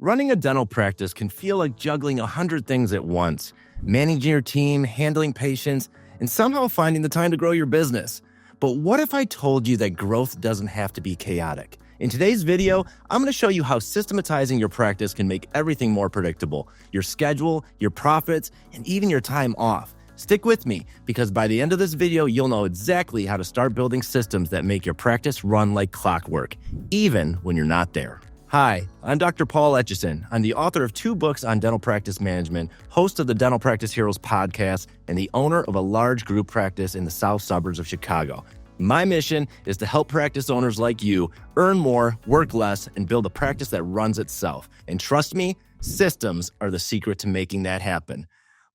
Running a dental practice can feel like juggling 100 things at once, managing your team, handling patients, and somehow finding the time to grow your business. But what if I told you that growth doesn't have to be chaotic? In today's video, I'm going to show you how systematizing your practice can make everything more predictable: your schedule, your profits, and even your time off. Stick with me, because by the end of this video, you'll know exactly how to start building systems that make your practice run like clockwork, even when you're not there. Hi, I'm Dr. Paul Etchison. I'm the author of 2 books on dental practice management, host of the Dental Practice Heroes podcast, and the owner of a large group practice in the south suburbs of Chicago. My mission is to help practice owners like you earn more, work less, and build a practice that runs itself. And trust me, systems are the secret to making that happen.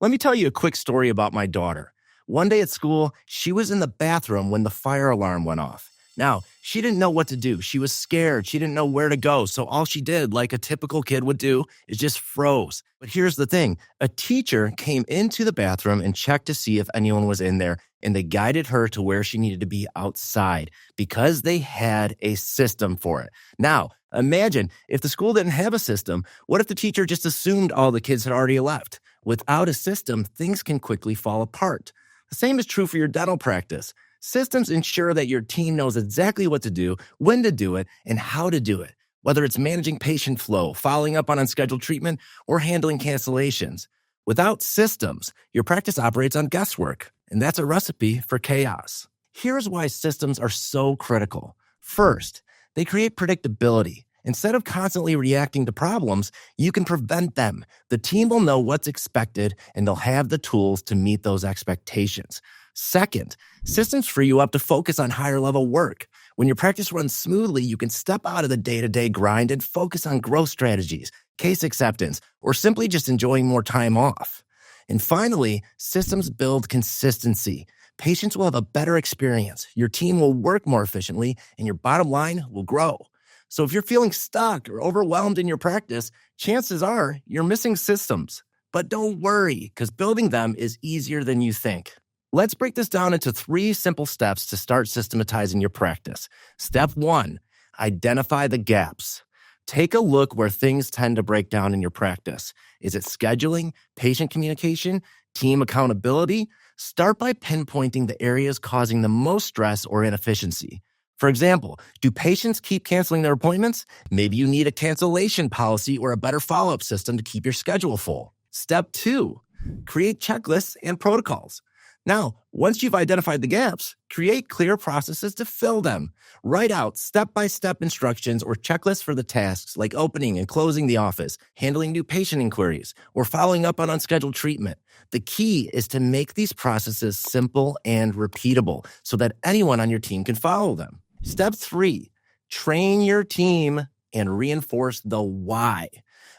Let me tell you a quick story about my daughter. One day at school, she was in the bathroom when the fire alarm went off. Now, she didn't know what to do. She was scared. She didn't know where to go. So all she did, like a typical kid would do, is just froze. But here's the thing. A teacher came into the bathroom and checked to see if anyone was in there, and they guided her to where she needed to be outside because they had a system for it. Now, imagine if the school didn't have a system. What if the teacher just assumed all the kids had already left? Without a system, things can quickly fall apart. The same is true for your dental practice. Systems ensure that your team knows exactly what to do, when to do it, and how to do it, whether it's managing patient flow, following up on unscheduled treatment, or handling cancellations. Without systems, your practice operates on guesswork, and that's a recipe for chaos. Here's why systems are so critical. First, they create predictability. Instead of constantly reacting to problems, you can prevent them. The team will know what's expected, and they'll have the tools to meet those expectations. Second, systems free you up to focus on higher level work. When your practice runs smoothly, you can step out of the day-to-day grind and focus on growth strategies, case acceptance, or simply just enjoying more time off. And finally, systems build consistency. Patients will have a better experience, your team will work more efficiently, and your bottom line will grow. So if you're feeling stuck or overwhelmed in your practice, chances are you're missing systems. But don't worry, because building them is easier than you think. Let's break this down into 3 simple steps to start systematizing your practice. Step 1, identify the gaps. Take a look where things tend to break down in your practice. Is it scheduling, patient communication, team accountability? Start by pinpointing the areas causing the most stress or inefficiency. For example, do patients keep canceling their appointments? Maybe you need a cancellation policy or a better follow-up system to keep your schedule full. Step 2, create checklists and protocols. Now, once you've identified the gaps, create clear processes to fill them. Write out step-by-step instructions or checklists for the tasks like opening and closing the office, handling new patient inquiries, or following up on unscheduled treatment. The key is to make these processes simple and repeatable so that anyone on your team can follow them. Step 3, train your team and reinforce the why.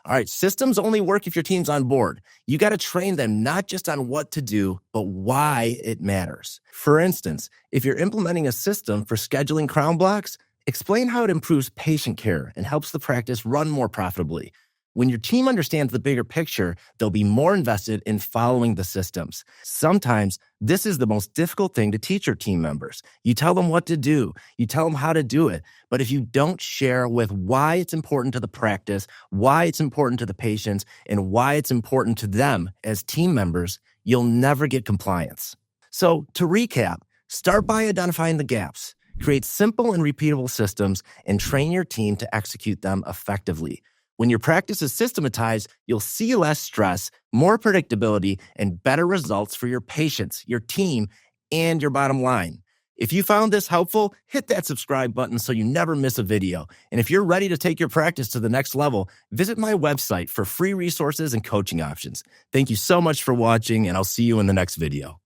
All right, systems only work if your team's on board. You got to train them not just on what to do, but why it matters. For instance, if you're implementing a system for scheduling crown blocks, explain how it improves patient care and helps the practice run more profitably. When your team understands the bigger picture, they'll be more invested in following the systems. Sometimes, this is the most difficult thing to teach your team members. You tell them what to do, you tell them how to do it, but if you don't share with why it's important to the practice, why it's important to the patients, and why it's important to them as team members, you'll never get compliance. So, to recap, start by identifying the gaps, create simple and repeatable systems, and train your team to execute them effectively. When your practice is systematized, you'll see less stress, more predictability, and better results for your patients, your team, and your bottom line. If you found this helpful, hit that subscribe button so you never miss a video. And if you're ready to take your practice to the next level, visit my website for free resources and coaching options. Thank you so much for watching, and I'll see you in the next video.